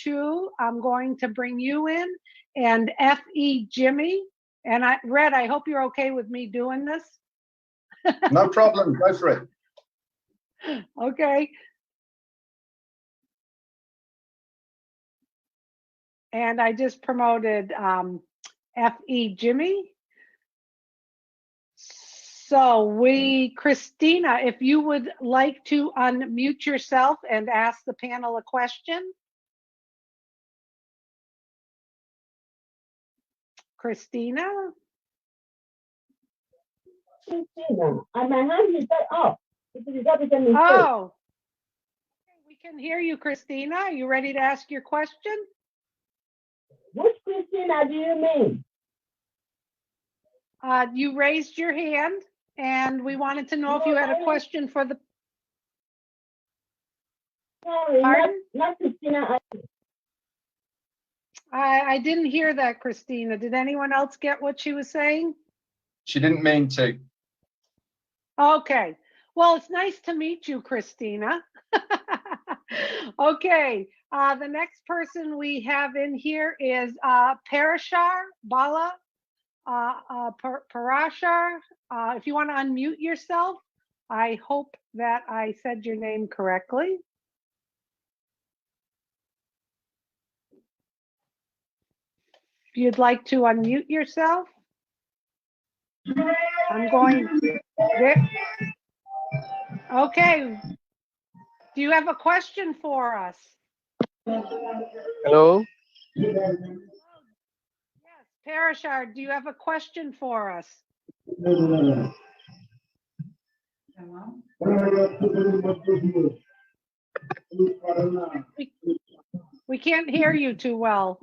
Chu, I'm going to bring you in, and F.E. Jimmy. And Red, I hope you're okay with me doing this. No problem, go for it. Okay. And I just promoted F.E. Jimmy. So Christina, if you would like to unmute yourself and ask the panel a question. Christina? Christina, my hand is up. Oh, we can hear you, Christina. Are you ready to ask your question? Which Christina do you mean? You raised your hand, and we wanted to know if you had a question for the. Sorry, not Christina. I didn't hear that, Christina. Did anyone else get what she was saying? She didn't mean to. Okay. Well, it's nice to meet you, Christina. Okay. The next person we have in here is Parashar Bala. Parashar, if you want to unmute yourself, I hope that I said your name correctly. If you'd like to unmute yourself, I'm going there. Okay. Do you have a question for us? Hello. Yes, Parashar, do you have a question for us? We can't hear you too well.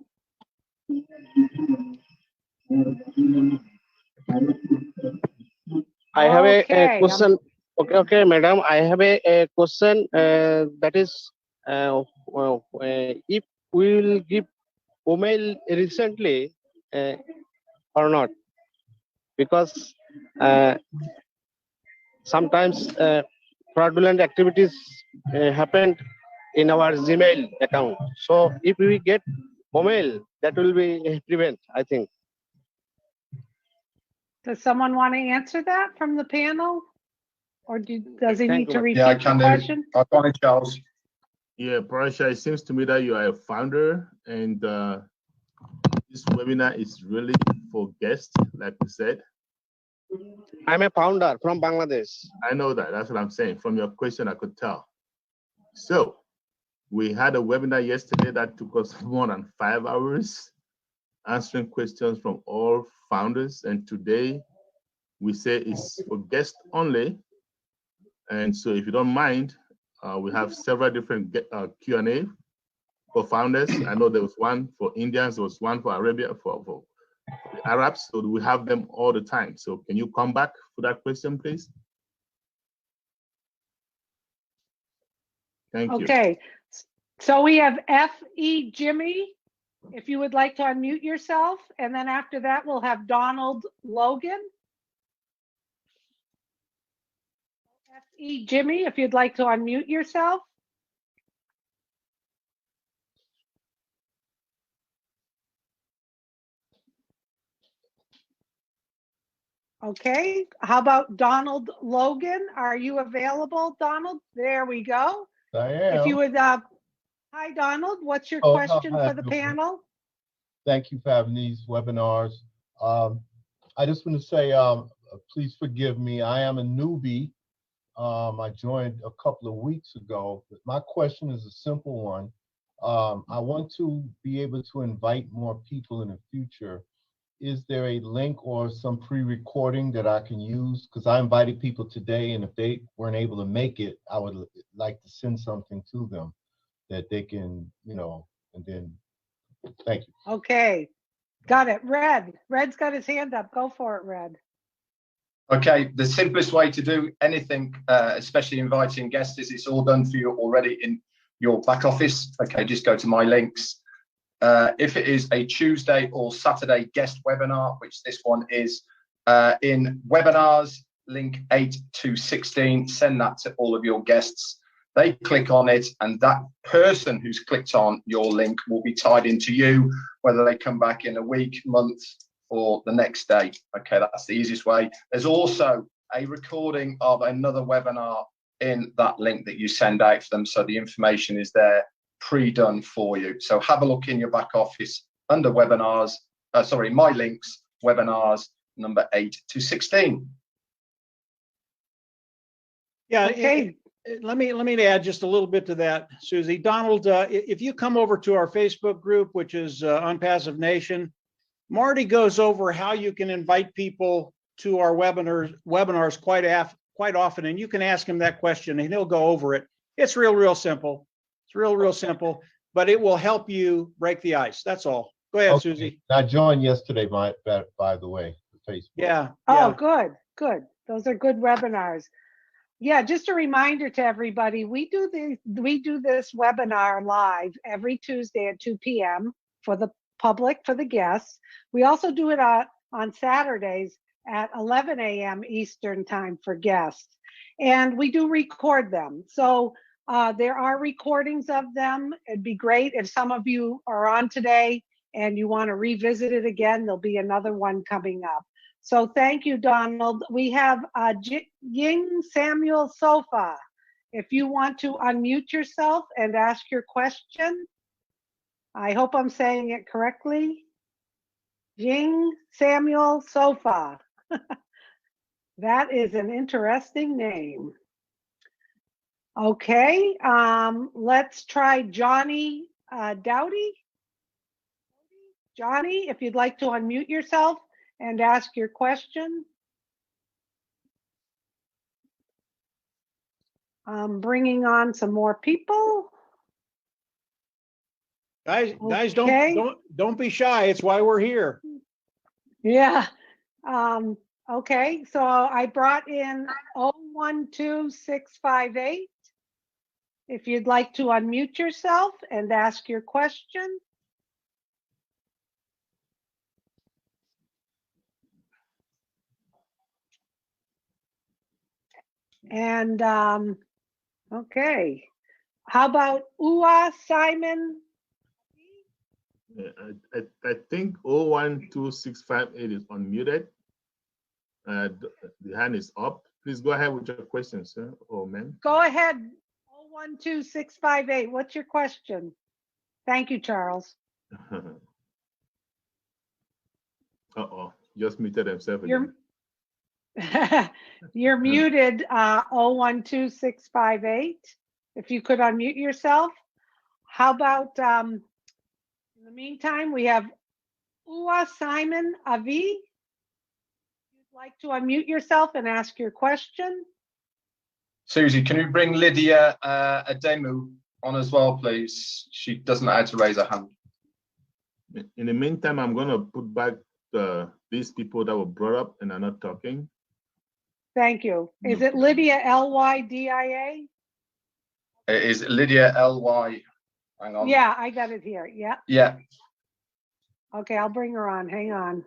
I have a question. Okay, madam. I have a question that is, if we will give email recently or not, because sometimes fraudulent activities happened in our Gmail account. So if we get email, that will be prevent, I think. Does someone want to answer that from the panel? Or does he need to repeat I can the question? I've got it, Charles. Yeah, Parasha, it seems to me that you are a founder, and this webinar is really for guests, like we said. I'm a founder from Bangladesh. I know that. That's what I'm saying. From your question, I could tell. So we had a webinar yesterday that took us more than 5 hours answering questions from all founders. And today we say it's for guests only. And so if you don't mind, we have several different Q&A for founders. I know there was one for Indians, there was one for Arabia, for the Arabs. So we have them all the time. So can you come back for that question, please? Thank you. Okay. So we have F.E. Jimmy, if you would like to unmute yourself. And then after that, we'll have Donald Logan. F.E. Jimmy, if you'd like to unmute yourself. Okay, how about Donald Logan? Are you available, Donald? There we go. I am. If you would, hi, Donald, what's your question for the panel? Thank you for having these webinars. I just want to say, please forgive me. I am a newbie. I joined a couple of weeks ago. But my question is a simple one. I want to be able to invite more people in the future. Is there a link or some pre-recording that I can use? Because I invited people today, and if they weren't able to make it, I would like to send something to them that they can, and then, thank you. Okay, got it. Red's got his hand up. Go for it, Red. Okay, the simplest way to do anything, especially inviting guests, is it's all done for you already in your back office. Okay, just go to my links. If it is a Tuesday or Saturday guest webinar, which this one is, in webinars, link 8 to 16, send that to all of your guests. They click on it, and that person who's clicked on your link will be tied into you, whether they come back in a week, month, or the next day. Okay, that's the easiest way. There's also a recording of another webinar in that link that you send out to them, so the information is there pre-done for you. So have a look in your back office under webinars, my links, webinars number 8 to 16. Yeah, Okay. let me add just a little bit to that, Susie. Donald, if you come over to our Facebook group, which is ONPASSIVE Nation, Marty goes over how you can invite people to our webinars quite often, and you can ask him that question and he'll go over it. It's real simple. It's real simple, but it will help you break the ice. That's all. Go ahead, Okay. Susie. I joined yesterday, by the way, the Facebook. Yeah. Oh, good. Those are good webinars. Yeah, just a reminder to everybody, we do this webinar live every Tuesday at 2 p.m. for the public, for the guests. We also do it on Saturdays at 11 a.m. Eastern time for guests. And we do record them. So there are recordings of them. It'd be great if some of you are on today and you want to revisit it again. There'll be another one coming up. So thank you, Donald. We have Ying Samuel Sofa. If you want to unmute yourself and ask your question, I hope I'm saying it correctly. Ying Samuel Sofa. That is an interesting name. Okay, let's try Johnny Dowdy. Johnny, if you'd like to unmute yourself and ask your question. I'm bringing on some more people. Guys, Okay. don't be shy. It's why we're here. Yeah. Okay, so I brought in 012658. If you'd like to unmute yourself and ask your question. And okay, how about Ua Simon? I think 012658 is unmuted. The hand is up. Please go ahead with your question, sir or ma'am. Go ahead, 012658. What's your question? Thank you, Charles. Uh-oh, just muted himself again. You're muted, 012658. If you could unmute yourself. How about, in the meantime, we have Ua Simon Avi. If you'd like to unmute yourself and ask your question. Susie, can you bring Lydia Ademu on as well, please? She doesn't know how to raise her hand. In the meantime, I'm going to put back these people that were brought up and are not talking. Thank you. Is it Lydia Lydia? It is Lydia Ly. Hang on. Yeah, I got it here. Yeah. Yeah. Okay, I'll bring her on. Hang on.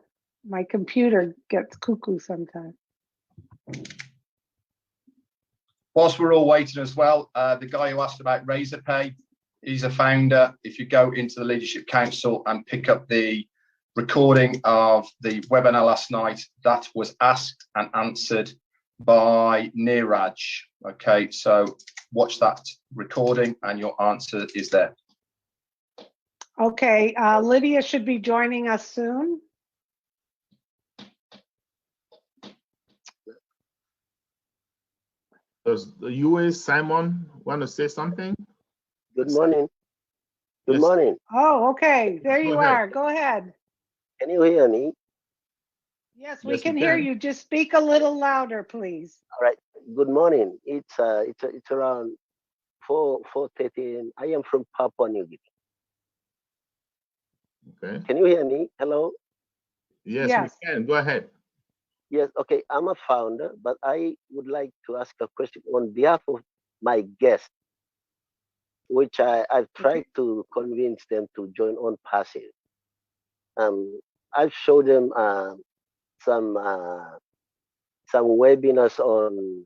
My computer gets cuckoo sometimes. Whilst we're all waiting as well, the guy who asked about Razorpay, he's a founder. If you go into the Leadership Council and pick up the recording of the webinar last night, that was asked and answered by Neeraj. Okay, so watch that recording and your answer is there. Okay, Lydia should be joining us soon. Does the UA Simon want to say something? Good morning. Good Yes. morning. Oh, okay, there you Go ahead. are. Go ahead. Can you hear me? Yes, we Yes, we can hear can. you. Just speak a little louder, please. All right. Good morning. It's around 4:30. I am from Papua New Guinea. Okay. Can you hear me? Hello. Yes, Yes. we can. Go ahead. Yes. Okay. I'm a founder, but I would like to ask a question on behalf of my guests, which I've tried to convince them to join ONPASSIVE. I've showed them some webinars on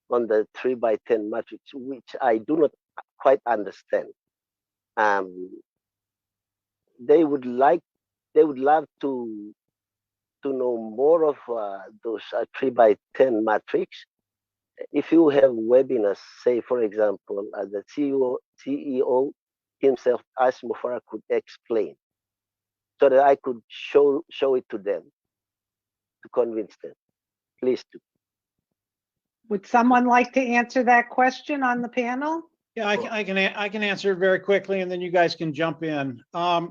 on the 3x10 matrix, which I do not quite understand. They would love to know more of those 3x10 matrix. If you have webinars, say for example, the CEO himself, Ash Mufareh, could explain, so that I could show it to them, to convince them. Please do. Would someone like to answer that question on the panel? Yeah, I can answer it very quickly, and then you guys can jump in. I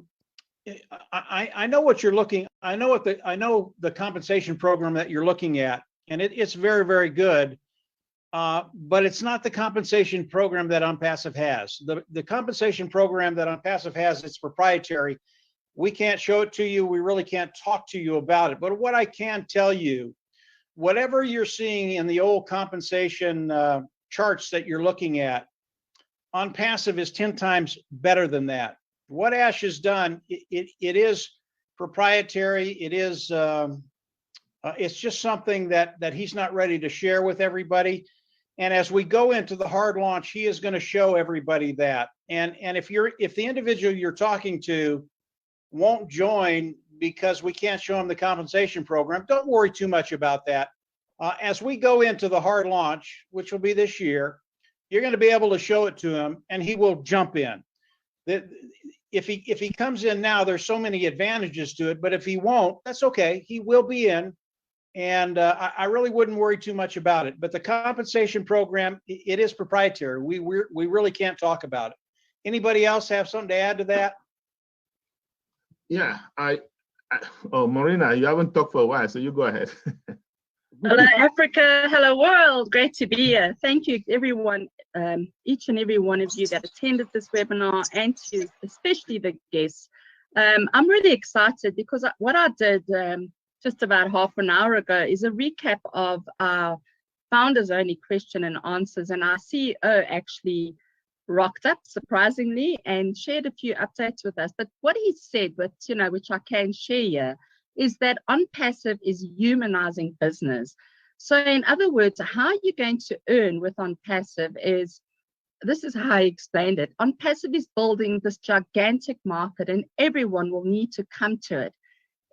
know what you're looking. I know the compensation program that you're looking at, and it's very, very good. But it's not the compensation program that ONPASSIVE has. The compensation program that ONPASSIVE has, it's proprietary. We can't show it to you. We really can't talk to you about it. But what I can tell you, whatever you're seeing in the old compensation charts that you're looking at, ONPASSIVE is 10 times better than that. What Ash has done, it is proprietary. It is it's just something that he's not ready to share with everybody. And as we go into the hard launch, he is going to show everybody that. And if the individual you're talking to won't join because we can't show him the compensation program, don't worry too much about that. As we go into the hard launch, which will be this year, you're going to be able to show it to him, and he will jump in. If he comes in now, there's so many advantages to it. But if he won't, that's okay. He will be in. And I really wouldn't worry too much about it. But the compensation program, it is proprietary. We really can't talk about it. Anybody else have something to add to that? Yeah, oh, Marina, you haven't talked for a while, so you go ahead. Hello, Africa. Hello, world. Great to be here. Thank you, everyone, each and every one of you that attended this webinar, and to especially the guests. I'm really excited because what I did just about half an hour ago is a recap of our founders only question and answers, and our CEO actually rocked up surprisingly and shared a few updates with us. But what he said, which I can share here, is that ONPASSIVE is humanizing business. So in other words, how you're going to earn with ONPASSIVE is, this is how I explained it. ONPASSIVE is building this gigantic market, and everyone will need to come to it.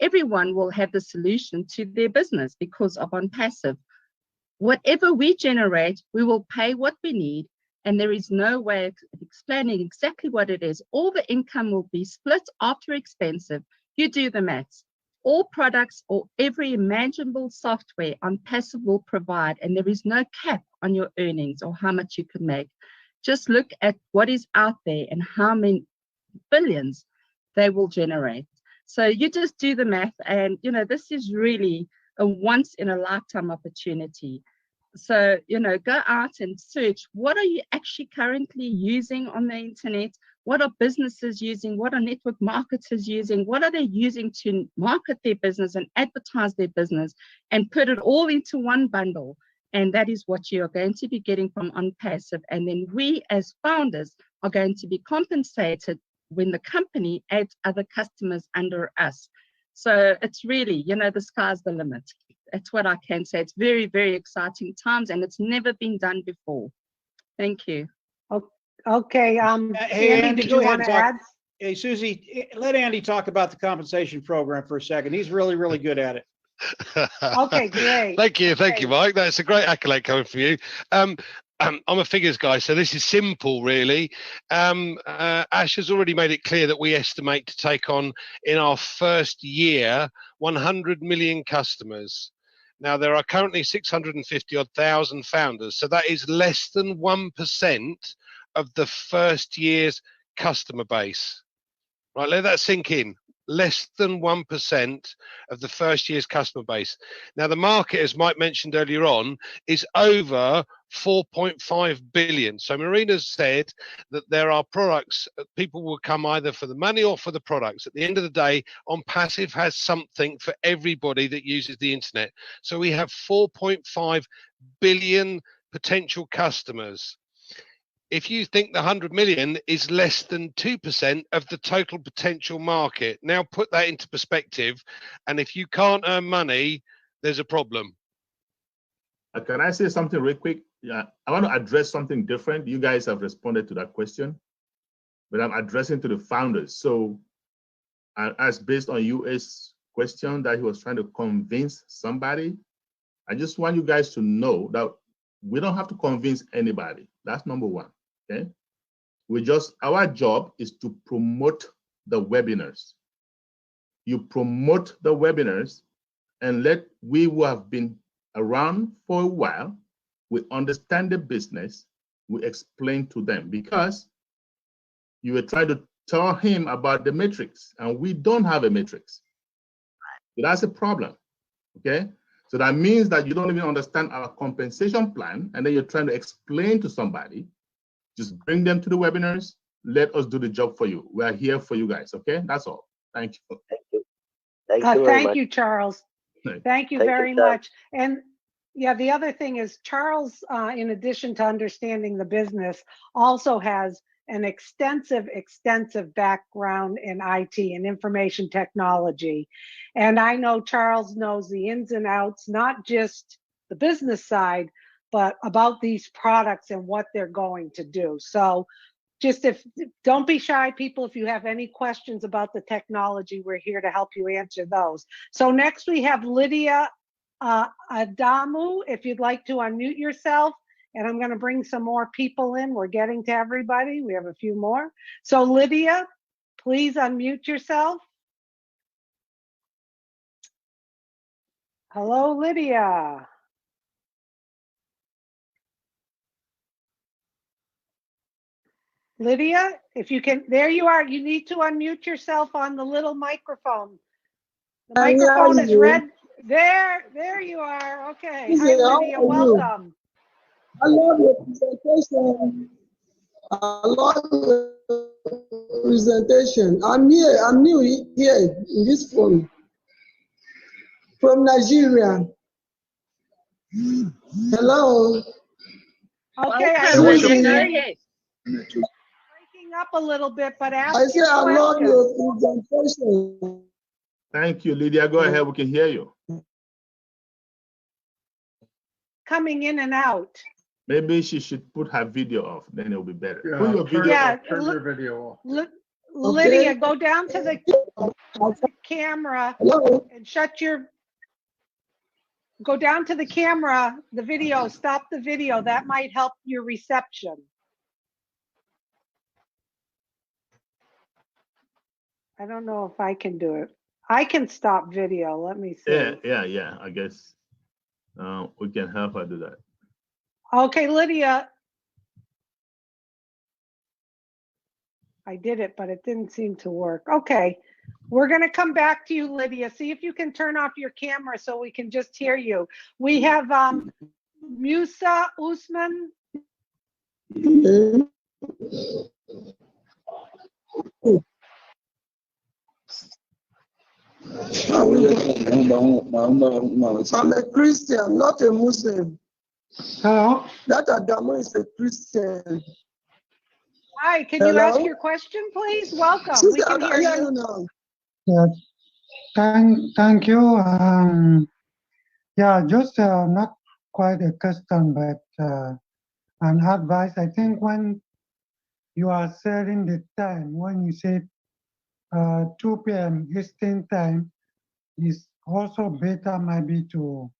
Everyone will have the solution to their business because of ONPASSIVE. Whatever we generate, we will pay what we need, and there is no way of explaining exactly what it is. All the income will be split after expensive. You do the maths. All products or every imaginable software ONPASSIVE will provide, and there is no cap on your earnings or how much you can make. Just look at what is out there and how many billions they will generate. So you just do the math, and this is really a once in a lifetime opportunity. So go out and search, what are you actually currently using on the internet? What are businesses using? What are network marketers using? What are they using to market their business and advertise their business, and put it all into one bundle? And that is what you are going to be getting from ONPASSIVE. And then we as founders are going to be compensated when the company adds other customers under us. So it's really, the sky's the limit. That's what I can say. It's very, very exciting times, and it's never been done before. Thank you. Okay. Hey, Andy, did you want to add? Hey, Susie, let Andy talk about the compensation program for a second. He's really, really good at it. Okay, great. Thank you, Mike. That's a great accolade coming from you. I'm a figures guy, so this is simple, really. Ash has already made it clear that we estimate to take on, in our first year, 100 million customers. Now, there are currently 650,000 founders, so that is less than 1% of the first year's customer base. Right, let that sink in. Less than 1% of the first year's customer base. Now, the market, as Mike mentioned earlier on, is over 4.5 billion. So Marina's said that there are products, people will come either for the money or for the products. At the end of the day, ONPASSIVE has something for everybody that uses the internet. So we have 4.5 billion potential customers. If you think the 100 million is less than 2% of the total potential market, now put that into perspective. And if you can't earn money, there's a problem. Can I say something real quick? Yeah, I want to address something different. You guys have responded to that question, but I'm addressing to the founders. So as based on US question that he was trying to convince somebody, I just want you guys to know that we don't have to convince anybody. That's number one, okay? Our job is to promote the webinars. You promote the webinars and we who have been around for a while, we understand the business, we explain to them, because you were trying to tell him about the matrix and we don't have a matrix. So that's a problem, okay? So that means that you don't even understand our compensation plan, and then you're trying to explain to somebody. Just bring them to the webinars, let us do the job for you. We are here for you guys, okay? That's all. Thank you. Thank you. Thank you very much. You, Charles. Right. Thank you very much. And yeah, the other thing is Charles, in addition to understanding the business, also has an extensive background in IT and information technology. And I know Charles knows the ins and outs, not just the business side, but about these products and what they're going to do. So just don't be shy, people. If you have any questions about the technology, we're here to help you answer those. So next we have Lydia Adamu, if you'd like to unmute yourself. And I'm going to bring some more people in. We're getting to everybody. We have a few more. So Lydia, please unmute yourself. Hello, Lydia. Lydia, if you can, there you are. You need to unmute yourself on the little microphone. The microphone is red. There you are. Okay. Hi, Lydia. Welcome. I love your presentation. I love your presentation. I'm new here in this forum. From Nigeria. Hello. Okay, I Welcome, see Lydia. Go you. ahead. Breaking up a little bit, but ask I say your I love question. your presentation. Thank you, Lydia. Go ahead, we can hear you. Coming in and out. Maybe she should put her video off, then it'll be better. Yeah, Put your video off. turn your video off. Lydia, go down to the camera and go down to the camera, the video, stop the video. That might help your reception. I don't know if I can do it. I can stop video. Let me see. Yeah. I guess we can help her do that. Okay, Lydia. I did it, but it didn't seem to work. Okay, we're going to come back to you, Lydia. See if you can turn off your camera so we can just hear you. We have Musa Usman. I'm a Christian, not a Muslim. Hello? That Adamu is a Christian. Hi, can you ask your question, please? Welcome. We can hear you now. Yes. Thank you. Yeah, just not quite a question, but an advice. I think when you are setting the time, when you say 2 p.m. Eastern time, is also better maybe to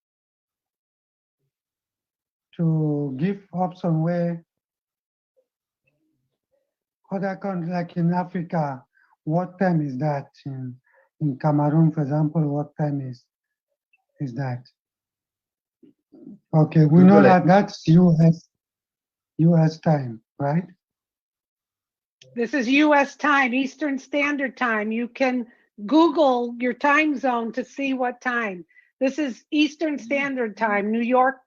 give option where other countries like in Africa, what time is that? In Cameroon, for example, what time is that? Okay, we know that that's US time, right? This is US time, Eastern Standard Time. You can Google your time zone to see what time. This is Eastern Standard Time, New York,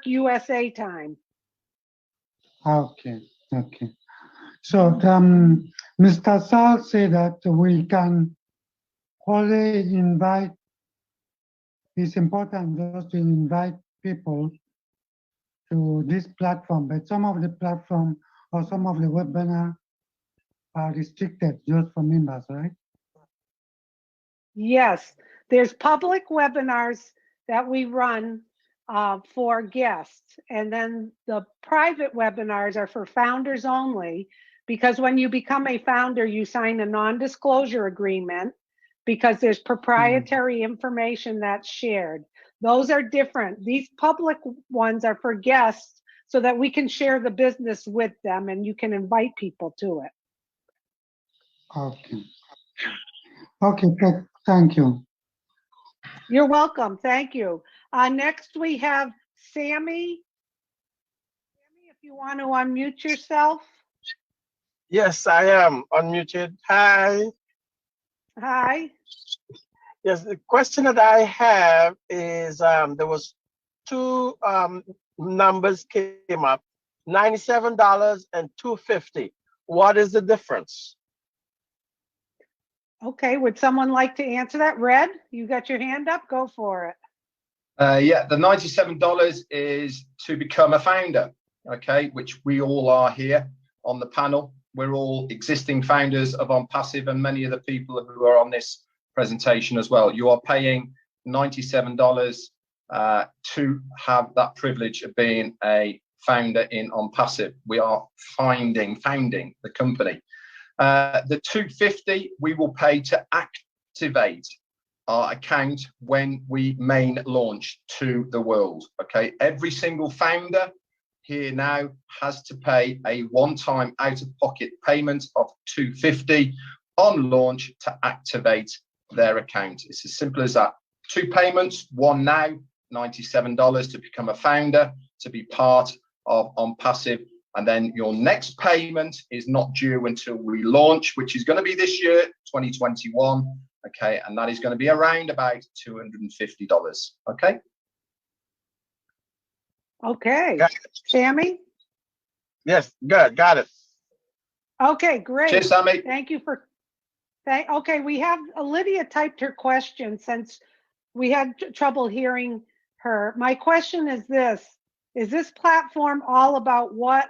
USA time. Okay. So Mr. Sal said that we can only invite, it's important just to invite people to this platform, but some of the platform or some of the webinar are restricted just for members, right? Yes, there's public webinars that we run for guests. And then the private webinars are for founders only, because when you become a founder, you sign a non-disclosure agreement because there's proprietary information that's shared. Those are different. These public ones are for guests so that we can share the business with them and you can invite people to it. Okay. Okay, thank you. You're welcome. Thank you. Next, we have Sammy. Sammy, if you want to unmute yourself. Yes, I am unmuted. Hi. Hi. Yes, the question that I have is there was two numbers came up, $97 and $250. What is the difference? Okay, would someone like to answer that? Red, you got your hand up, go for it. Yeah, the $97 is to become a founder, okay, which we all are here on the panel. We're all existing founders of ONPASSIVE, and many of the people who are on this presentation as well. You are paying $97 to have that privilege of being a founder in ONPASSIVE. We are founding the company. The $250 we will pay to activate our account when we main launch to the world. Okay, every single founder here now has to pay a one-time out-of-pocket payment of $250 on launch to activate their account. It's as simple as that. Two payments, one now, $97 to become a founder, to be part of ONPASSIVE. And then your next payment is not due until we launch, which is going to be this year, 2021. Okay, and that is going to be around about $250. Okay. Okay, Sammy? Yes, good, got it. Okay, great. Cheers, Sammy. Thank you for, okay, we have, Lydia typed her question since we had trouble hearing her. My question is this platform all about what?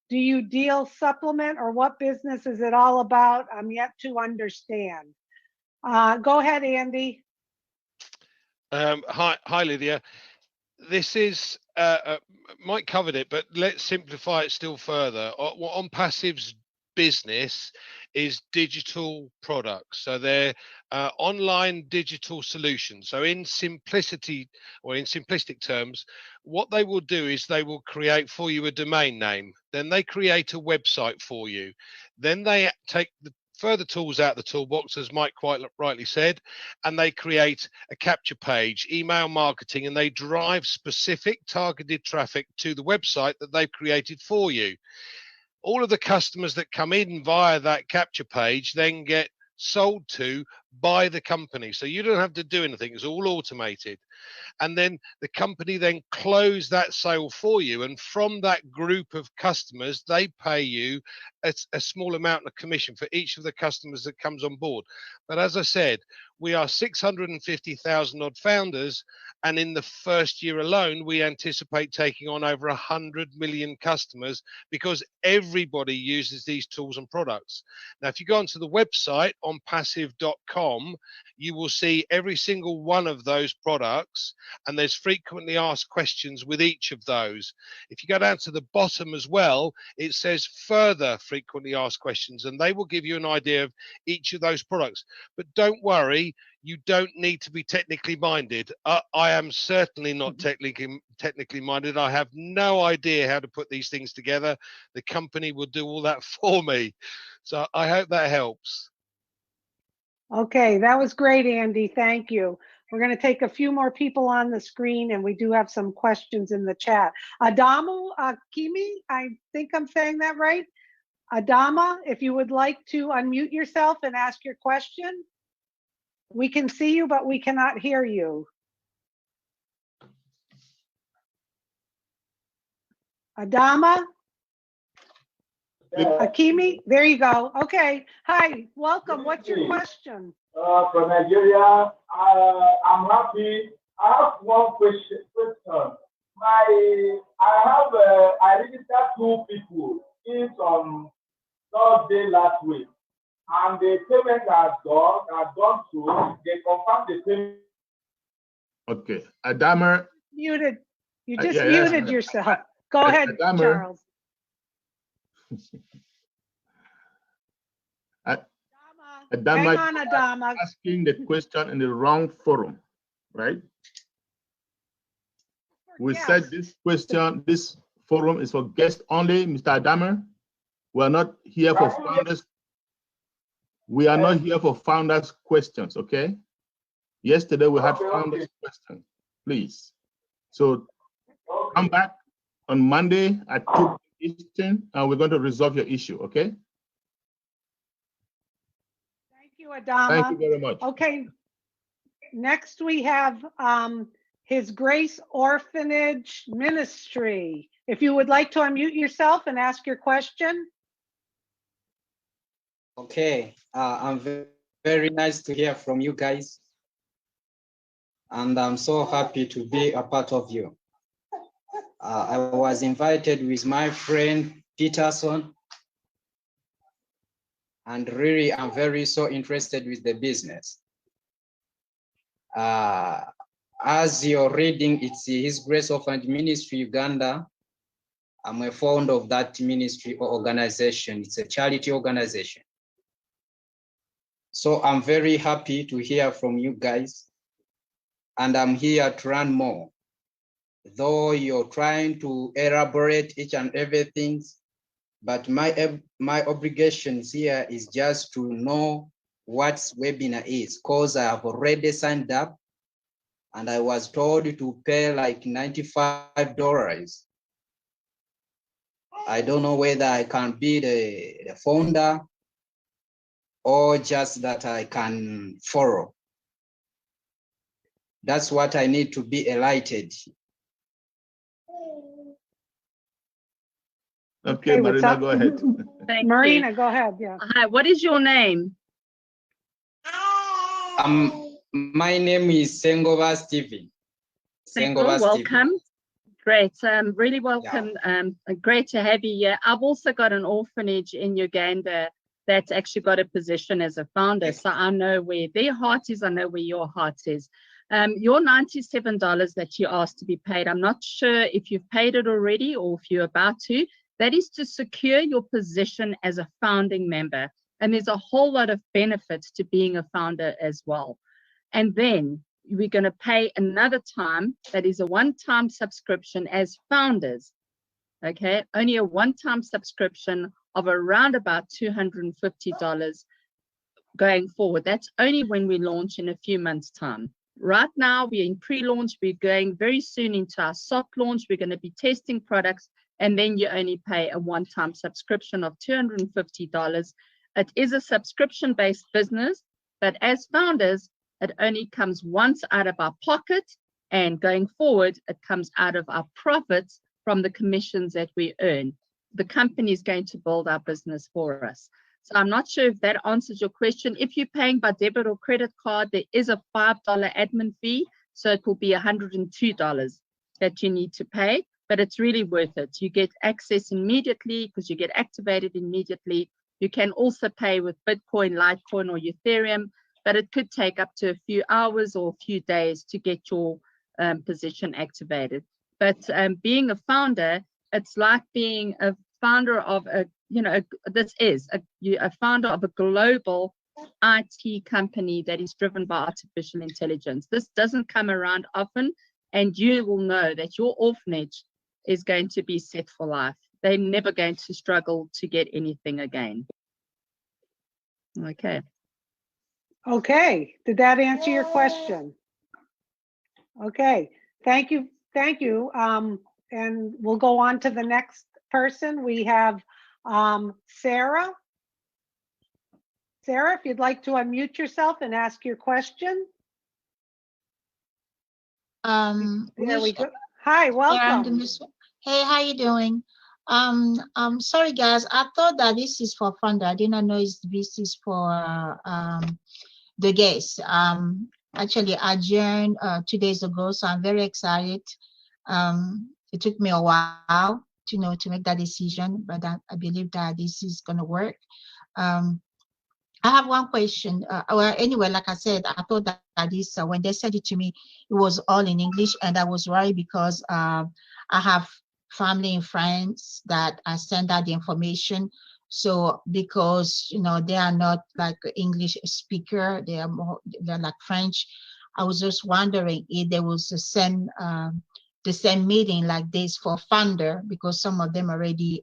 Do you deal supplement, or what business is it all about? I'm yet to understand. Go ahead, Andy. Hi, Lydia. This is, Mike covered it, but let's simplify it still further. What ONPASSIVE's business is digital products. So they're online digital solutions. So in simplicity, or in simplistic terms, what they will do is they will create for you a domain name. Then they create a website for you. Then they take the further tools out the toolbox, as Mike quite rightly said, and they create a capture page, email marketing, and they drive specific targeted traffic to the website that they've created for you. All of the customers that come in via that capture page then get sold to by the company. So you don't have to do anything. It's all automated. And then the company then close that sale for you. And from that group of customers, they pay you a small amount of commission for each of the customers that comes on board. But as I said, we are 650,000 odd founders. And in the first year alone, we anticipate taking on over 100 million customers, because everybody uses these tools and products. Now, if you go onto the website onpassive.com, you will see every single one of those products, and there's frequently asked questions with each of those. If you go down to the bottom as well, it says further frequently asked questions, and they will give you an idea of each of those products. But don't worry, you don't need to be technically minded. I am certainly not technically minded. I have no idea how to put these things together. The company will do all that for me. So I hope that helps. Okay, that was great, Andy. Thank you. We're going to take a few more people on the screen, and we do have some questions in the chat. Adamu Akimi, I think I'm saying that right. Adama, if you would like to unmute yourself and ask your question. We can see you, but we cannot hear you. Adama? Akimi? There you go. Okay. Hi, welcome. What's your question? From Nigeria. I'm happy. I have one question. I registered 2 people in on Thursday last week, and the payment are done through. They confirmed the payment. Okay, Adama. Muted. You just Yeah, yes. muted yourself. Go ahead, Adama, Charles. Adama, Hang on, Adama. asking the question in the wrong forum, right? We said this question, this forum is for guests only, Mr. Adama. We are not here for founders. We are not here for founders' questions, okay? Yesterday we had founders' questions, please. So come back on Monday at 2 Eastern, and we're going to resolve your issue, okay? Thank you, Adama. Thank you very much. Okay. Next we have His Grace Orphanage Ministry. If you would like to unmute yourself and ask your question. Okay, I'm very nice to hear from you guys. And I'm so happy to be a part of you. I was invited with my friend Peterson. And really, I'm so interested with the business. As you're reading, it's His Grace Orphanage Ministry Uganda. I'm a founder of that ministry or organization. It's a charity organization. So I'm very happy to hear from you guys. And I'm here to learn more. Though you're trying to elaborate each and everything, but my obligations here is just to know what webinar is, because I have already signed up and I was told to pay like $95. I don't know whether I can be the founder or just that I can follow. That's what I need to be enlightened. Okay, Marina, go ahead. Thank Marina, you. go ahead. Yeah. Hi, what is your name? My name is Sengova Stephen. Sengova Welcome. Great. Really welcome. Great to have you here. I've also got an orphanage in Uganda that's actually got a position as a founder. So I know where their heart is. I know where your heart is. Your $97 that you asked to be paid, I'm not sure if you've paid it already or if you're about to. That is to secure your position as a founding member. And there's a whole lot of benefits to being a founder as well. And then we're going to pay another time, that is a one-time subscription as founders. Okay, only a one-time subscription of around about $250 going forward. That's only when we launch in a few months' time. Right now, we're in pre-launch. We're going very soon into our soft launch. We're going to be testing products, and then you only pay a one-time subscription of $250. It is a subscription-based business, but as founders, it only comes once out of our pocket, and going forward, it comes out of our profits from the commissions that we earn. The company is going to build our business for us. So I'm not sure if that answers your question. If you're paying by debit or credit card, there is a $5 admin fee. So it will be $102 that you need to pay, but it's really worth it. You get access immediately because you get activated immediately. You can also pay with Bitcoin, Litecoin, or Ethereum, but it could take up to a few hours or a few days to get your position activated. But being a founder, it's like being a founder of a, this is a founder of a global IT company that is driven by artificial intelligence. This doesn't come around often, and you will know that your orphanage is going to be set for life. They're never going to struggle to get anything again. Okay. Okay. Did that answer your question? Okay. Thank you. Thank you. And we'll go on to the next person. We have Sarah. Sarah, if you'd like to unmute yourself and ask your question. There we go. Hi, welcome. Hey, how you doing? Sorry guys, I thought that this is for founder. I did not know this is for the guests. Actually, I joined 2 days ago, so I'm very excited. It took me a while to make that decision, but I believe that this is going to work. I have one question. Well, anyway, like I said, I thought that this when they said it to me, it was all in English, and I was worried because I have family and friends that I send out the information. So because they are not like English speaker, they're like French. I was just wondering if there was the same meeting like this for founder, because some of them already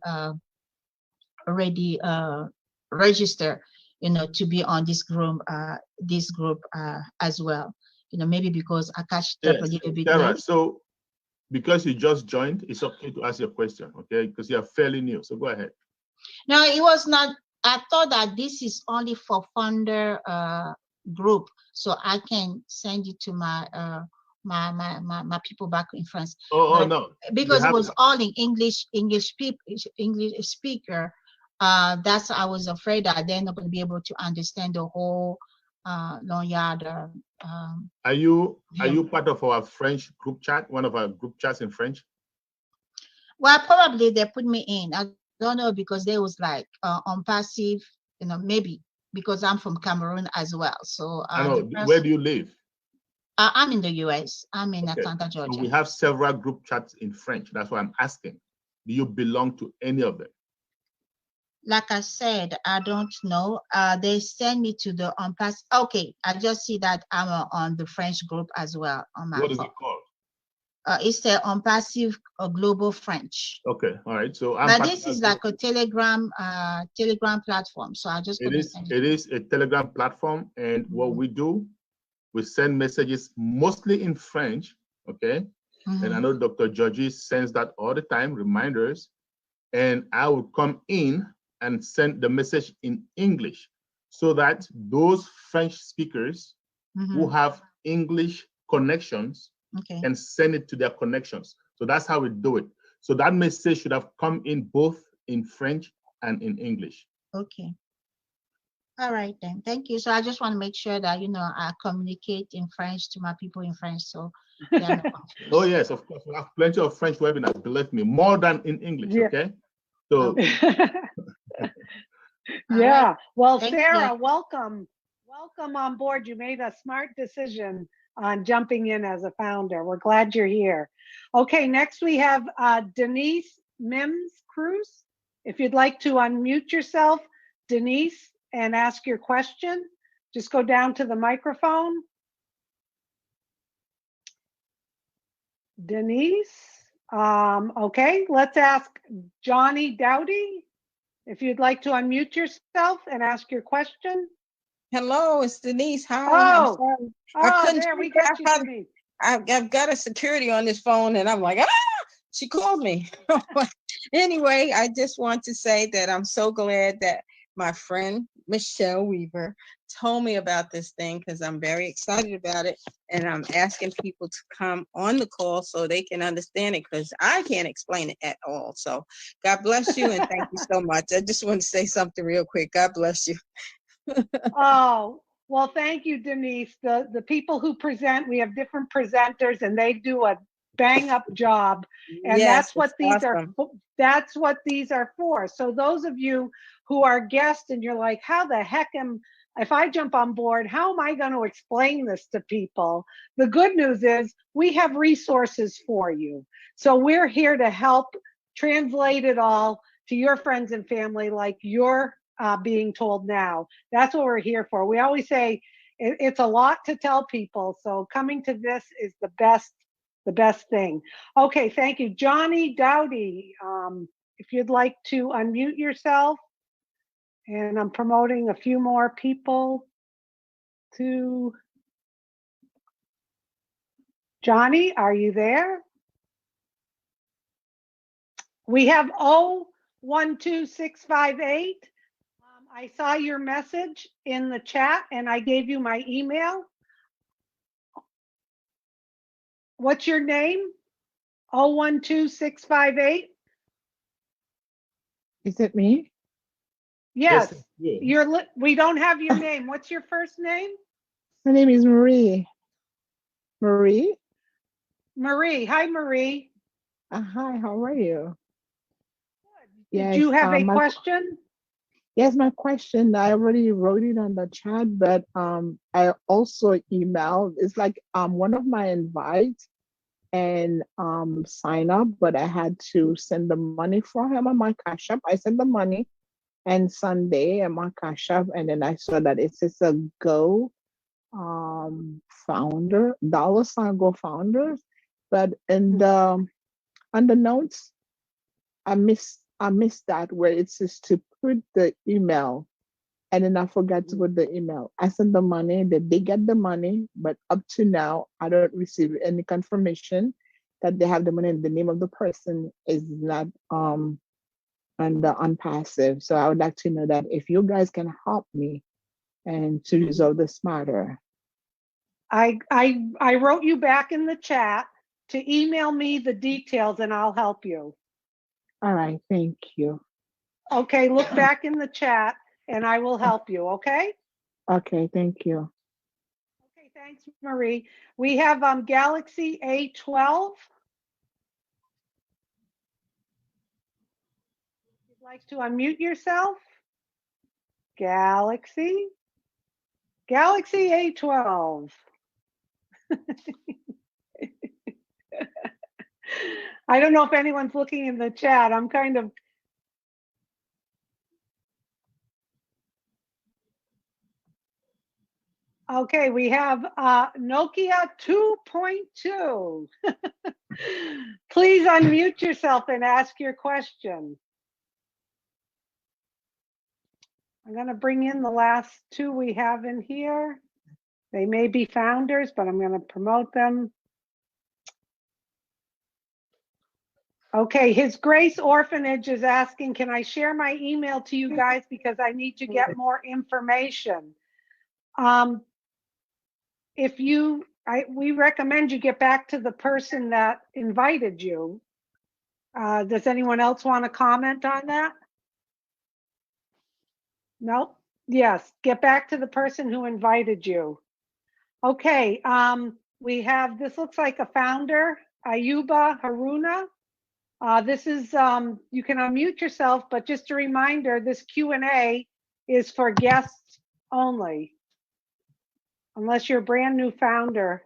register, to be on this group as well. Maybe because I catch up a little bit Sarah, late. so because you just joined, it's okay to ask your question, okay? Because you're fairly new, so go ahead. No, it was not. I thought that this is only for founder group, so I can send it to my my people back in France. Oh no, because it was all in English speaker. That's I was afraid that they're not going to be able to understand the whole lanyard. Are you part of our French group chat? One of our group chats in French? Well, probably they put me in. I don't know, because they was like on passive. Maybe because I'm from Cameroon as well. So I know. Where do you live? I'm in the US. I'm in Atlanta, Georgia. So we have several group chats in French. That's why I'm asking. Do you belong to any of them? Like I said, I don't know. They send me to the ONPASSIVE. Okay, I just see that I'm on the French group as well on my phone. What is it called? It's the ONPASSIVE Global French. Okay, all right. So but this is like a Telegram platform. So I just it is a Telegram platform, and what we do, we send messages mostly in French, okay? And I know Dr. Georgie sends that all the time, reminders, and I will come in and send the message in English so that those French speakers who have English connections can send it to their connections. So that's how we do it. So that message should have come in both in French and in English. Okay. All right then. Thank you. So I just want to make sure that I communicate in French to my people in French. So oh yes, of course. We have plenty of French webinars, believe me, more than in English. Okay. So yeah. Right. Well, Thank Sarah, you. welcome on board. You made a smart decision on jumping in as a founder. We're glad you're here. Okay, next we have Denise Mims Cruz. If you'd like to unmute yourself, Denise, and ask your question, just go down to the microphone. Denise, okay, let's ask Johnny Dowdy. If you'd like to unmute yourself and ask your question. Hello, it's Denise. Hi. Oh, I couldn't there we got you, Denise. I've got a security on this phone, and I'm like, she called me. Anyway, I just want to say that I'm so glad that my friend Michelle Weaver told me about this thing, because I'm very excited about it, and I'm asking people to come on the call so they can understand it, because I can't explain it at all. So God bless you, and thank you so much. I just want to say something real quick. God bless you. Oh, well, thank you, Denise. The people who present, we have different presenters, and they do a bang up job, and Yes, that's what these awesome. that's what these are for. So those of you who are guests and you're like, how the heck if I jump on board, how am I going to explain this to people? The good news is we have resources for you. So we're here to help translate it all to your friends and family like you're being told now. That's what we're here for. We always say it's a lot to tell people. So coming to this is the best thing. Okay, thank you. Johnny Dowdy, if you'd like to unmute yourself. And I'm promoting a few more people to. Johnny, are you there? We have 012658. I saw your message in the chat and I gave you my email. What's your name? 012658. Is it me? Yes, we don't have your name. What's your first name? My name is Marie. Marie? Marie. Hi, Marie. Hi, how are you? Good. Did you have a question? Yes, my question, I already wrote it on the chat, but I also emailed. It's like one of my invites and sign up, but I had to send the money for him on my Cash App. I sent the money and Sunday on my Cash App, and then I saw that it says a Go founder, $ Go Founders, but in the on the notes, I missed that where it says to put the email, and then I forgot to put the email. I sent the money, they get the money, but up to now, I don't receive any confirmation that they have the money, and the name of the person is not under ONPASSIVE. So I would like to know that if you guys can help me and to resolve this matter. I wrote you back in the chat to email me the details and I'll help you. All right, thank you. Okay, look back in the chat and I will help you, okay? Okay, thank you. Okay, thanks, Marie. We have Galaxy A12. You'd like to unmute yourself? Galaxy A12. I don't know if anyone's looking in the chat. I'm kind of. Okay, we have Nokia 2.2. Please unmute yourself and ask your question. I'm going to bring in the last two we have in here. They may be founders, but I'm going to promote them. Okay, His Grace Orphanage is asking, can I share my email to you guys because I need to get more information? We recommend you get back to the person that invited you. Does anyone else want to comment on that? No? Yes, get back to the person who invited you. Okay, we have, this looks like a founder, Ayuba Haruna. This is, you can unmute yourself, but just a reminder, this Q&A is for guests only, unless you're a brand new founder.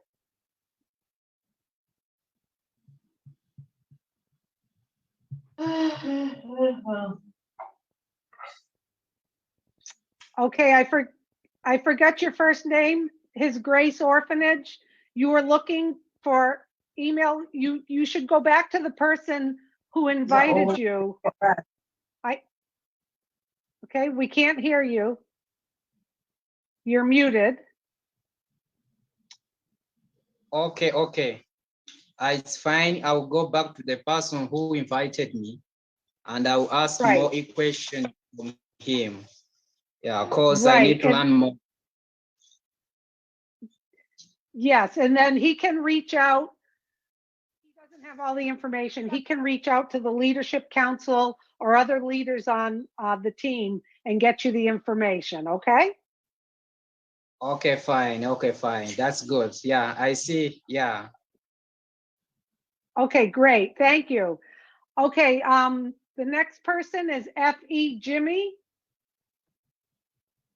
Okay, I forgot your first name, His Grace Orphanage. You were looking for email. You should go back to the person who invited you. Okay, we can't hear you. You're muted. Okay. It's fine. I'll go back to the person who invited me and I'll ask more questions from him. Yeah, of course, I need to learn more. Yes, and then he can reach out. He doesn't have all the information. He can reach out to the Leadership Council or other leaders on the team and get you the information, okay? Okay, fine. That's good. Yeah, I see. Yeah. Okay, great. Thank you. Okay, the next person is F.E. Jimmy.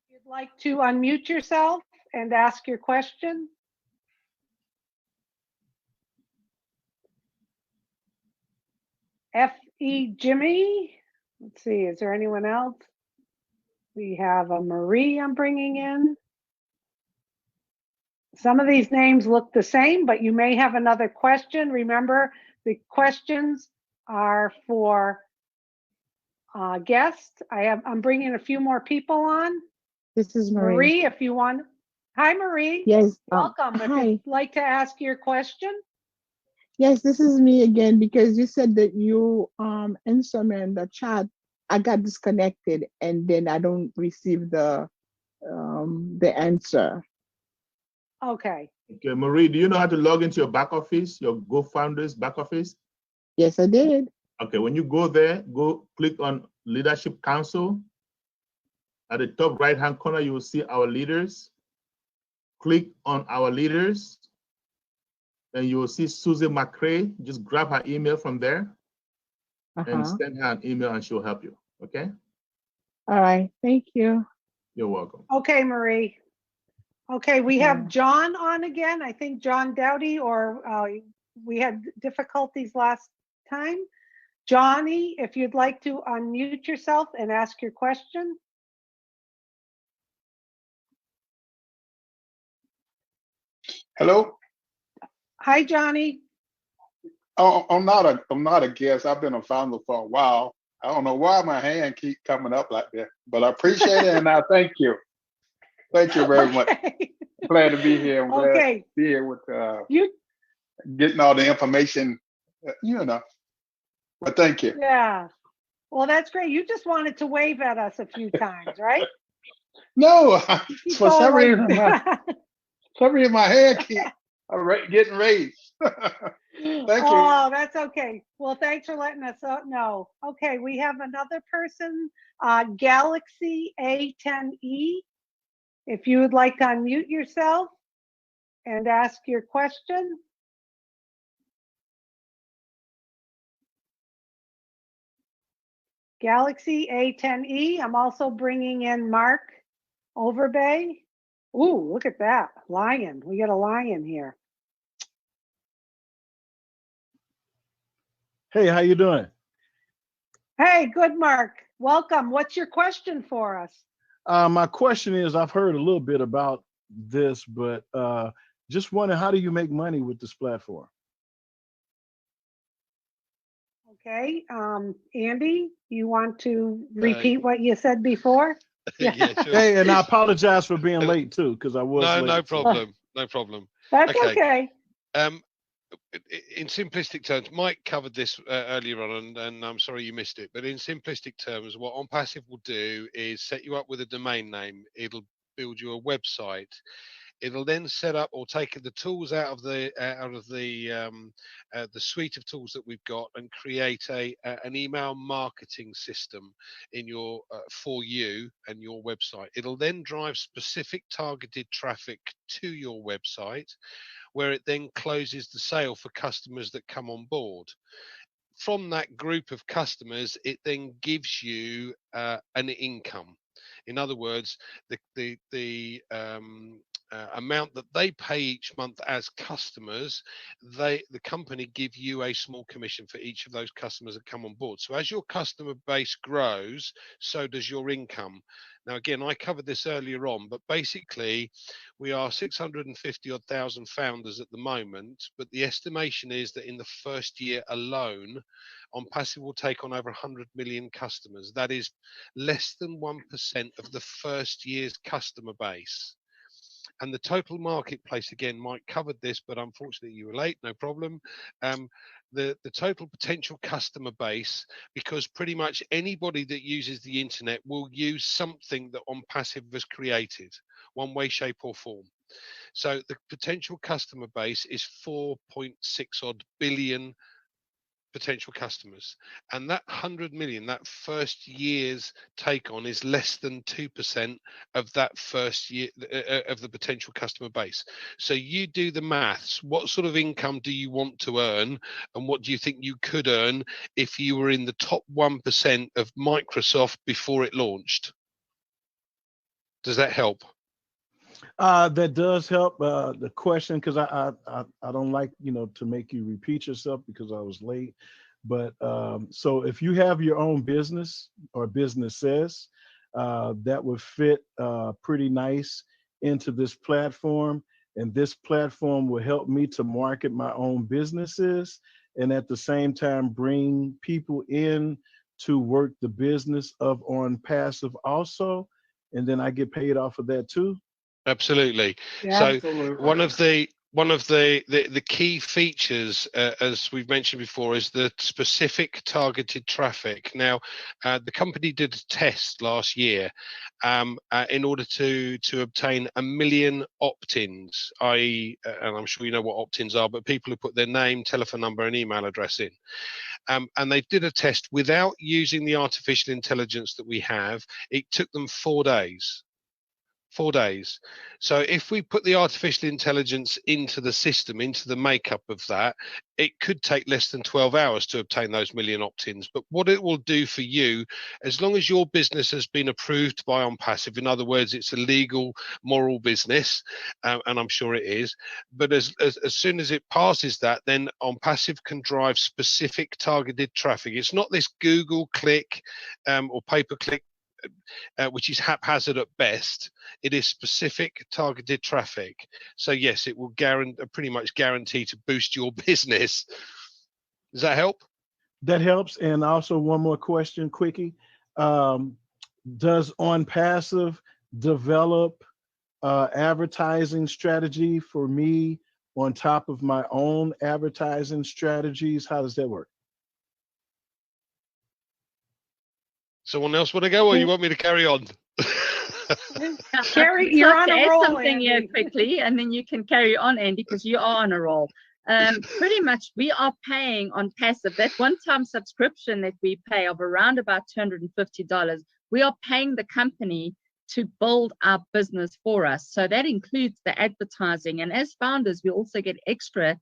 If you'd like to unmute yourself and ask your question. F.E. Jimmy. Let's see, is there anyone else? We have a Marie I'm bringing in. Some of these names look the same, but you may have another question. Remember, the questions are for guests. I'm bringing a few more people on. This is Marie. Marie, if you want. Hi, Marie. Yes. Welcome. Hi. If you'd like to ask your question. Yes, this is me again, because you said that you answered me in the chat. I got disconnected and then I don't receive the answer. Okay. Okay, Marie, do you know how to log into your back office, your Gofounders back office? Yes, I did. Okay, when you go there, go click on Leadership Council. At the top right-hand corner, you will see our leaders. Click on our leaders. Then you will see Susie McRae. Just grab her email from there and send her an email and she'll help you, okay? All right. Thank you. You're welcome. Okay, Marie. Okay, we have John on again. I think John Dowdy, or we had difficulties last time. Johnny, if you'd like to unmute yourself and ask your question. Hello. Hi, Johnny. Oh, I'm not a guest. I've been a founder for a while. I don't know why my hand keep coming up like that, but I appreciate it and I thank you. Thank you very much. Glad to be here. I'm glad to be here with you getting all the information, But thank you. Yeah. Well, that's great. You just wanted to wave at us a few times, right? No, for some like reason my hand keep getting raised. Thank you. Oh, that's okay. Well, thanks for letting us know. Okay, we have another person, Galaxy A10E. If you would like to unmute yourself and ask your question. Galaxy A10E. I'm also bringing in Mark Overbay. Ooh, look at that. Lion. We got a lion here. Hey, how you doing? Hey, good, Mark. Welcome. What's your question for us? My question is, I've heard a little bit about this, but just wondering, how do you make money with this platform? Okay, Andy, you want to repeat what you said before? Yeah, sure. Hey, and I apologize for being late too, because I was late. No problem. No problem. That's okay. In simplistic terms, Mike covered this earlier on, and I'm sorry you missed it. But in simplistic terms, what OnPassive will do is set you up with a domain name. It'll build you a website. It'll then set up or take the tools out of the suite of tools that we've got and create an email marketing system in your for you and your website. It'll then drive specific targeted traffic to your website, where it then closes the sale for customers that come on board. From that group of customers, it then gives you an income. In other words, the amount that they pay each month as customers, the company give you a small commission for each of those customers that come on board. So as your customer base grows, so does your income. Now, again, I covered this earlier on, but basically we are 650,000 founders at the moment, but the estimation is that in the first year alone, OnPassive will take on over 100 million customers. That is less than 1% of the first year's customer base. And the total marketplace, again, Mike covered this, but unfortunately you were late, no problem. The total potential customer base, because pretty much anybody that uses the internet will use something that OnPassive has created, one way, shape or form. So the potential customer base is 4.6 odd billion potential customers, and that 100 million, that first year's take on, is less than 2% of that first year of the potential customer base. So you do the maths. What sort of income do you want to earn, and what do you think you could earn if you were in the top 1% of Microsoft before it launched? Does that help? That does help. The question, because I don't like, to make you repeat yourself because I was late. But so if you have your own business or businesses, that would fit pretty nice into this platform. And this platform will help me to market my own businesses, and at the same time bring people in to work the business of OnPassive also. And then I get paid off of that too. Absolutely. Yeah, so absolutely. one of the key features, as we've mentioned before, is the specific targeted traffic. Now, the company did a test last year in order to obtain 1 million opt-ins, i.e., and I'm sure you know what opt-ins are, but people who put their name, telephone number, and email address in. And they did a test without using the artificial intelligence that we have. It took them 4 days. 4 days. So if we put the artificial intelligence into the system, into the makeup of that, it could take less than 12 hours to obtain those million opt-ins. But what it will do for you, as long as your business has been approved by OnPassive, in other words, it's a legal, moral business, and I'm sure it is, but as soon as it passes that, then OnPassive can drive specific targeted traffic. It's not this Google click or pay-per-click, which is haphazard at best. It is specific targeted traffic. So yes, it will pretty much guarantee to boost your business. Does that help? That helps. And also one more question, quickie. Does OnPassive develop advertising strategy for me on top of my own advertising strategies? How does that work? Someone else want to go, or you want me to carry on? Carrie, you're on a roll, something Andy. here quickly, and then you can carry on, Andy, because you are on a roll. Pretty much, we are paying OnPassive that one-time subscription that we pay of around about $250. We are paying the company to build our business for us. So that includes the advertising, and as founders, we also get extra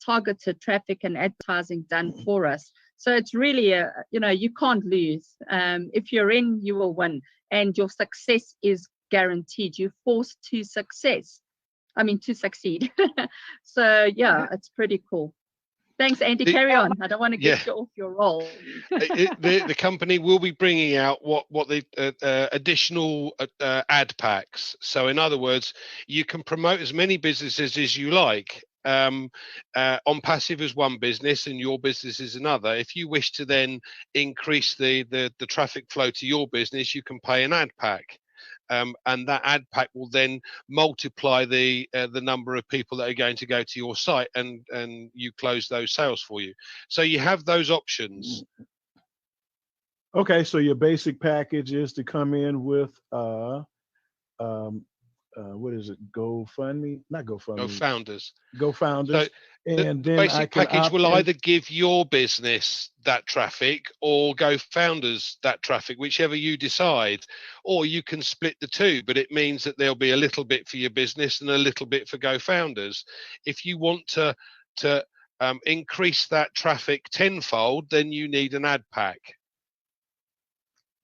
targeted traffic and advertising done for us. So it's really you can't lose. If you're in, you will win, and your success is guaranteed. You're forced to succeed. So yeah, it's pretty cool. Thanks, Andy. Carry on. I don't want to get you off your roll. The company will be bringing out what the additional ad packs. So in other words, you can promote as many businesses as you like. OnPassive is one business and your business is another. If you wish to then increase the traffic flow to your business, you can pay an ad pack, and that ad pack will then multiply the number of people that are going to go to your site, and you close those sales for you. So you have those options. Okay, so your basic package is to come in with what is it? GoFundMe? Not GoFundMe. Gofounders. Gofounders. So and the then basic package will either give your business that traffic or Gofounders that traffic, whichever you decide, or you can split the two, but it means that there'll be a little bit for your business and a little bit for Gofounders. If you want to increase that traffic tenfold, then you need an ad pack.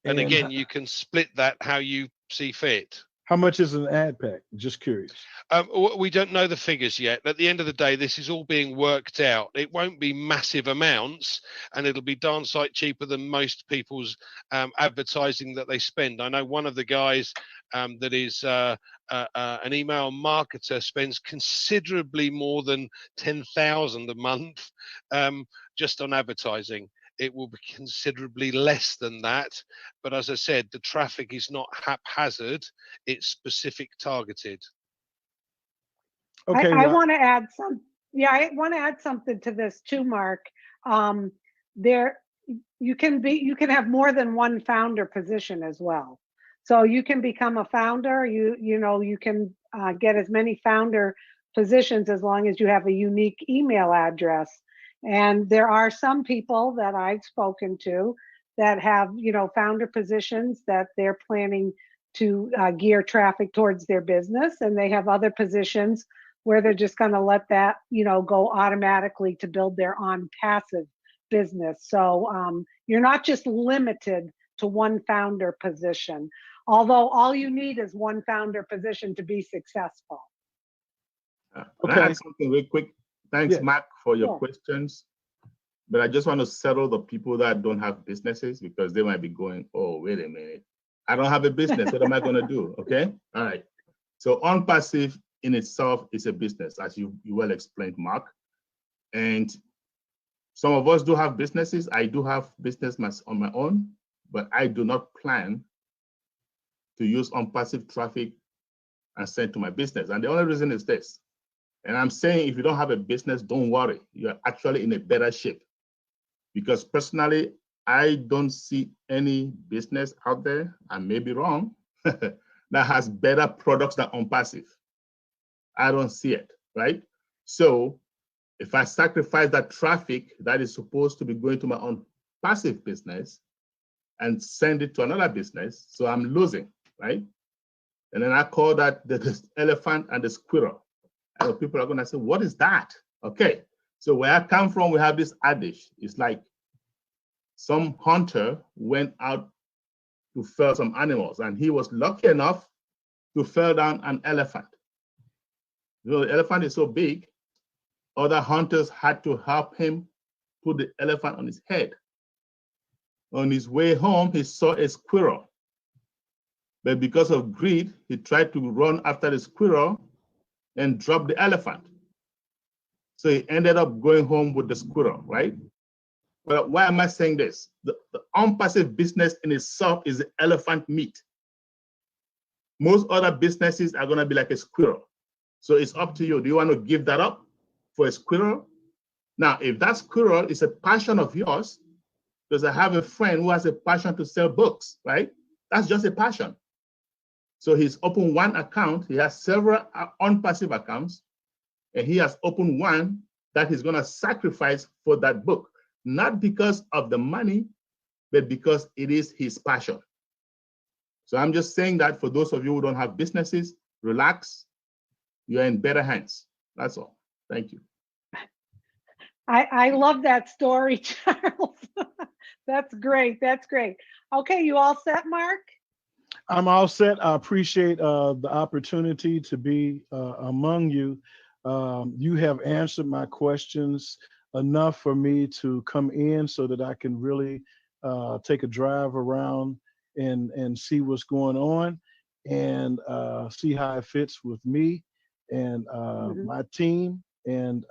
And again, you can split that how you see fit. How much is an ad pack? Just curious. We don't know the figures yet. At the end of the day, this is all being worked out. It won't be massive amounts, and it'll be darn sight cheaper than most people's advertising that they spend. I know one of the guys that is an email marketer spends considerably more than 10,000 a month just on advertising. It will be considerably less than that. But as I said, the traffic is not haphazard, it's specific targeted. Okay, I want to add I want to add something to this too, Mark. You can have more than one founder position as well. So you can become a founder, you can get as many founder positions as long as you have a unique email address. And there are some people that I've spoken to that have, founder positions that they're planning to gear traffic towards their business. And they have other positions where they're just going to let that, go automatically to build their OnPassive business. So you're not just limited to one founder position, although all you need is one founder position to be successful. Can I add something real quick? Thanks, Mark, for your questions. But I just want to settle the people that don't have businesses, because they might be going, oh, wait a minute. I don't have a business. What am I going to do? Okay. All right. So OnPassive in itself is a business, as you well explained, Mark. And some of us do have businesses. I do have business on my own, but I do not plan to use OnPassive traffic and send to my business. And the only reason is this. And I'm saying, if you don't have a business, don't worry. You're actually in a better shape. Because personally, I don't see any business out there, I may be wrong, that has better products than OnPassive. I don't see it, right? So if I sacrifice that traffic that is supposed to be going to my OnPassive business and send it to another business, so I'm losing, right? And then I call that the elephant and the squirrel. And people are going to say, what is that? Okay. So where I come from, we have this adage. It's like some hunter went out to fell some animals, and he was lucky enough to fell down an elephant. You know, the elephant is so big, other hunters had to help him put the elephant on his head. On his way home, he saw a squirrel. But because of greed, he tried to run after the squirrel and drop the elephant. So he ended up going home with the squirrel, right? But why am I saying this? The ONPASSIVE business in itself is elephant meat. Most other businesses are going to be like a squirrel. So it's up to you. Do you want to give that up for a squirrel? Now, if that squirrel is a passion of yours, because I have a friend who has a passion to sell books, right? That's just a passion. So he's opened one account. He has several ONPASSIVE accounts, and he has opened one that he's going to sacrifice for that book, not because of the money, but because it is his passion. So I'm just saying that for those of you who don't have businesses, relax. You're in better hands. That's all. Thank you. I love that story, Charles. That's great. That's great. Okay, you all set, Mark? I'm all set. I appreciate the opportunity to be among you. You have answered my questions enough for me to come in so that I can really take a drive around and see what's going on and see how it fits with me and my team, and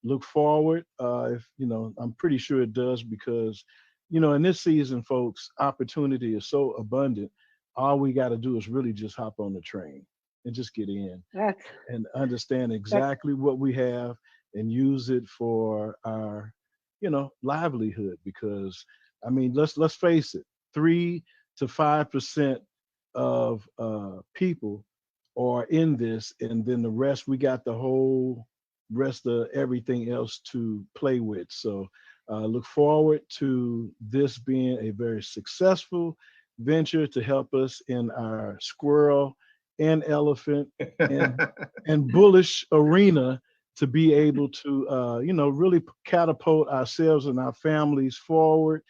look forward. If you know, I'm pretty sure it does, because you know, in this season, folks, opportunity is so abundant. All we got to do is really just hop on the train and just get in and understand exactly what we have and use it for our, you know, livelihood. Because I mean, let's face it, 3 to 5% of people are in this, and then the rest, we got the whole rest of everything else to play with. So look forward to this being a very successful venture to help us in our squirrel and elephant and bullish arena, to be able to you know, really catapult ourselves and our families forward,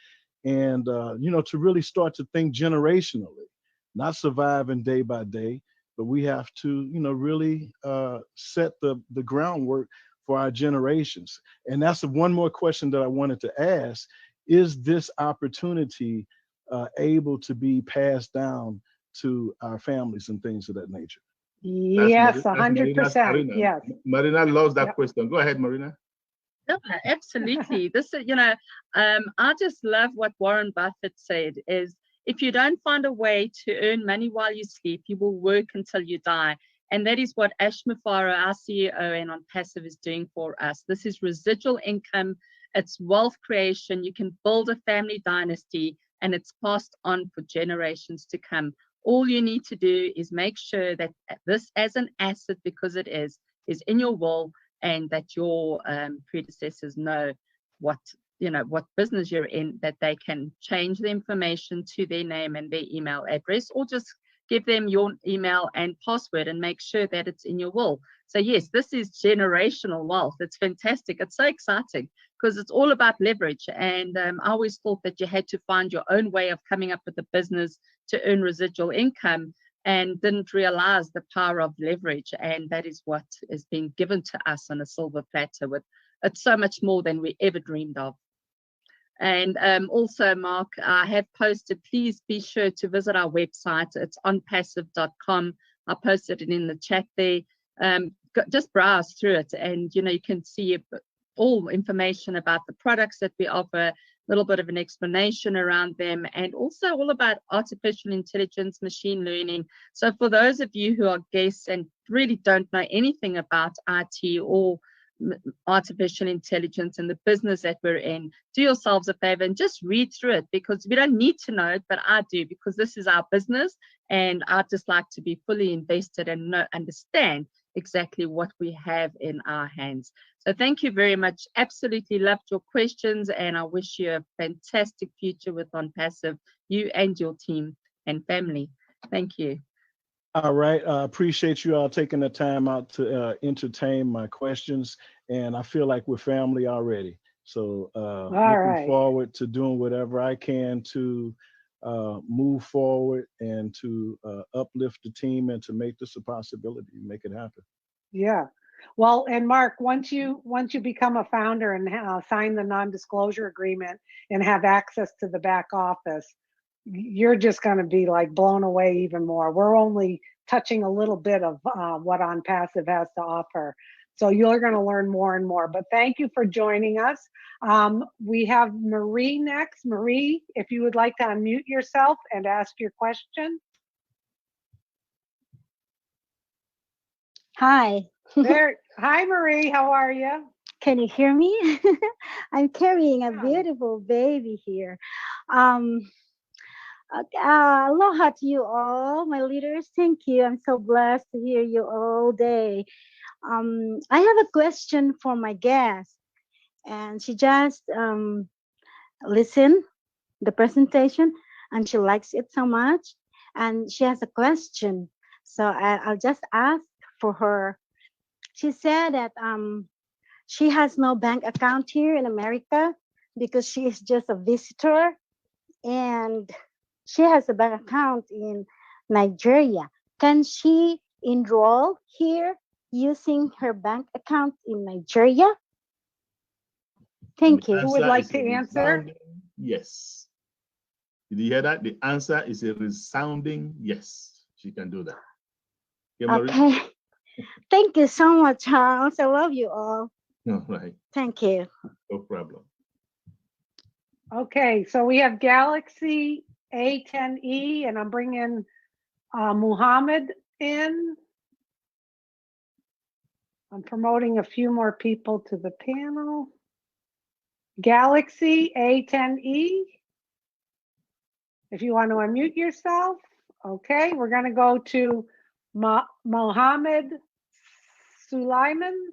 and you know, to really start to think generationally, not surviving day by day, but we have to, you know, really set the groundwork for our generations. And that's one more question that I wanted to ask: is this opportunity able to be passed down to our families and things of that nature? Yes, 100%. Yes. Marina loves that question. Go ahead, Marina. No, absolutely. This is, you know, I just love what Warren Buffett said is, if you don't find a way to earn money while you sleep, you will work until you die. And that is what Ash Mufareh, our CEO and ONPASSIVE, is doing for us. This is residual income. It's wealth creation. You can build a family dynasty, and it's passed on for generations to come. All you need to do is make sure that this, as an asset, because it is in your will, and that your predecessors know what, you know, what business you're in, that they can change the information to their name and their email address, or just give them your email and password and make sure that it's in your will. So yes, this is generational wealth. It's fantastic. It's so exciting because it's all about leverage. And I always thought that you had to find your own way of coming up with a business to earn residual income, and didn't realize the power of leverage. And that is what is being given to us on a silver platter. With it's so much more than we ever dreamed of. And also, Mark, I have posted, please be sure to visit our website. It's onpassive.com. I posted it in the chat there. Just browse through it, and you know, you can see all information about the products that we offer, a little bit of an explanation around them, and also all about artificial intelligence, machine learning. So for those of you who are guests and really don't know anything about IT or artificial intelligence and the business that we're in, do yourselves a favor and just read through it, because we don't need to know it, but I do, because this is our business, and I just like to be fully invested and understand exactly what we have in our hands. So thank you very much. Absolutely loved your questions, and I wish you a fantastic future with ONPASSIVE, you and your team and family. Thank you. All right. I appreciate you all taking the time out to entertain my questions. And I feel like we're family already. So looking forward to doing whatever I can to move forward and to uplift the team and to make this a possibility, make it happen. Yeah. Well, and Mark, once you become a founder and sign the non-disclosure agreement and have access to the back office, you're just going to be like blown away even more. We're only touching a little bit of what ONPASSIVE has to offer. So you're going to learn more and more. But thank you for joining us. We have Marie next. Marie, if you would like to unmute yourself and ask your question. Hi. There. Hi, Marie. How are you? Can you hear me? I'm carrying a beautiful baby here. Aloha to you all, my leaders. Thank you. I'm so blessed to hear you all day. I have a question for my guest, and she just listened the presentation, and she likes it so much, and she has a question. So I'll just ask for her. She said that she has no bank account here in America because she is just a visitor, and she has a bank account in Nigeria. Can she enroll here using her bank account in Nigeria? Thank you. Who would like to answer? Yes. Did you hear that? The answer is a resounding yes. She can do that. Okay. Thank you so much, Charles. I love you all. All right. Thank you. No problem. Okay, so we have Galaxy A10E, and I'm bringing Muhammad in. I'm promoting a few more people to the panel. Galaxy A10E, if you want to unmute yourself. Okay, we're going to go to Mohammed Sulaiman.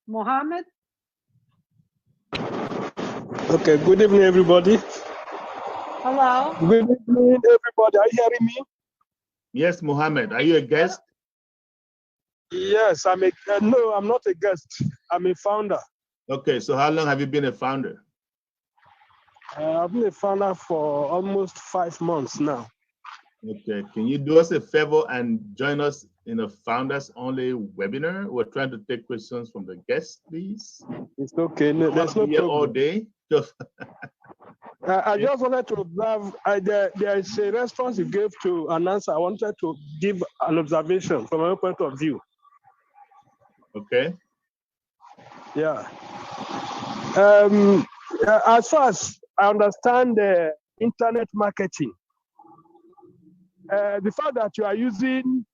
Mohammed. Okay, good evening, everybody. Hello. Good evening, everybody. Are you hearing me? Yes, Mohammed. Are you a guest? Yes, no, I'm not a guest. I'm a founder. Okay, so how long have you been a founder? I've been a founder for almost 5 months now. Okay, can you do us a favor and join us in a founders only webinar? We're trying to take questions from the guests, please. It's okay. No, there's no problem. All day. I just wanted to observe, there is a response you gave to an answer. I wanted to give an observation from my point of view. Okay. Yeah. As far as I understand the internet marketing, the fact that you are using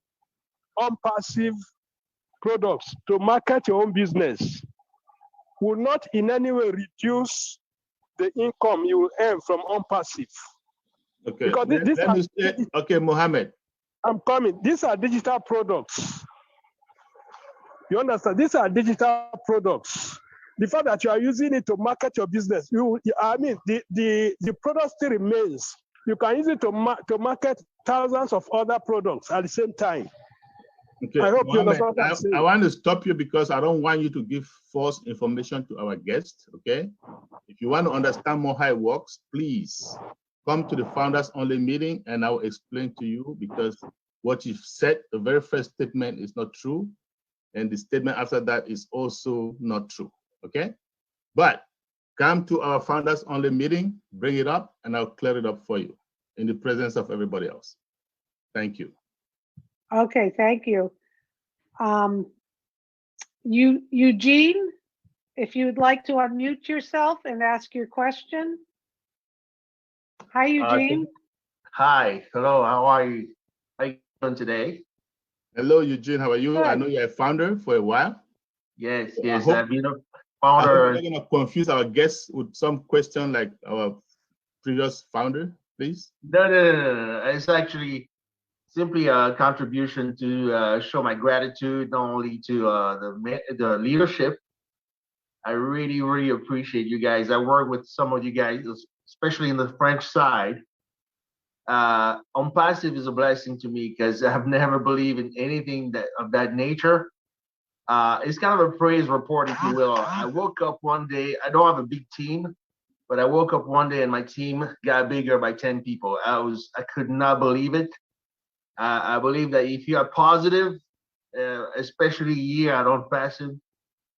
ONPASSIVE products to market your own business will not in any way reduce the income you will earn from ONPASSIVE. Okay. Because okay, Mohammed. I'm coming. These are digital products. You understand? These are digital products. The fact that you are using it to market your business, the product still remains. You can use it to market thousands of other products at the same time. Okay, I hope Mohammed, you understand what I'm saying. I want to stop you because I don't want you to give false information to our guests, okay? If you want to understand more how it works, please come to the Founders Only meeting and I will explain to you, because what you've said, the very first statement is not true, and the statement after that is also not true, okay? But come to our Founders Only meeting, bring it up, and I'll clear it up for you in the presence of everybody else. Thank you. Okay, thank you. Eugene, if you'd like to unmute yourself and ask your question. Hi, Eugene. Hi, hello, how are you? How are you doing today? Hello, Eugene, how are you? Good. I know you're a founder for a while. Yes, So yes, I I've been a hope founder. we're not gonna confuse our guests with some question like our previous founder, please. No. It's actually simply a contribution to show my gratitude, not only to the leadership. I really, really appreciate you guys. I work with some of you guys, especially in the French side. ONPASSIVE is a blessing to me because I've never believed in anything of that nature. It's kind of a praise report, if you will. I woke up one day, I don't have a big team, but I woke up one day and my team got bigger by 10 people. I could not believe it. I believe that if you are positive, especially here at ONPASSIVE,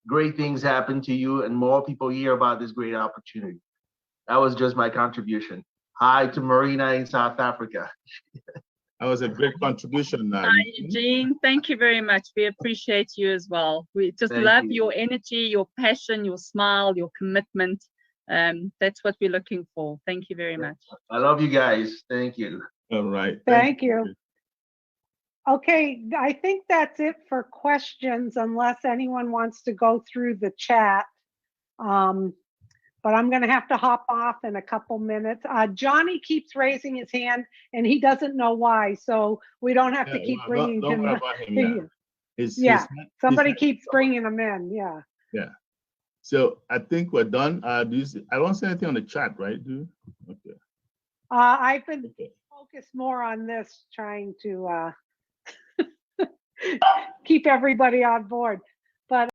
great things happen to you and more people hear about this great opportunity. That was just my contribution. Hi to Marina in South Africa. That was a great contribution. Hi, Eugene. Thank you very much. We appreciate you as well. We just love your energy, your passion, your smile, your commitment. That's what we're looking for. Thank you very much. I love you guys. Thank you. All right. Thank you. Okay, I think that's it for questions, unless anyone wants to go through the chat. But I'm going to have to hop off in a couple minutes. Johnny keeps raising his hand, and he doesn't know why, so we don't have to keep bringing him. Don't worry about him Yeah, somebody keeps bringing him in. Yeah. Yeah. So I think we're done. I don't see anything on the chat, right? Okay. I've been focused more on this, trying to keep everybody on board.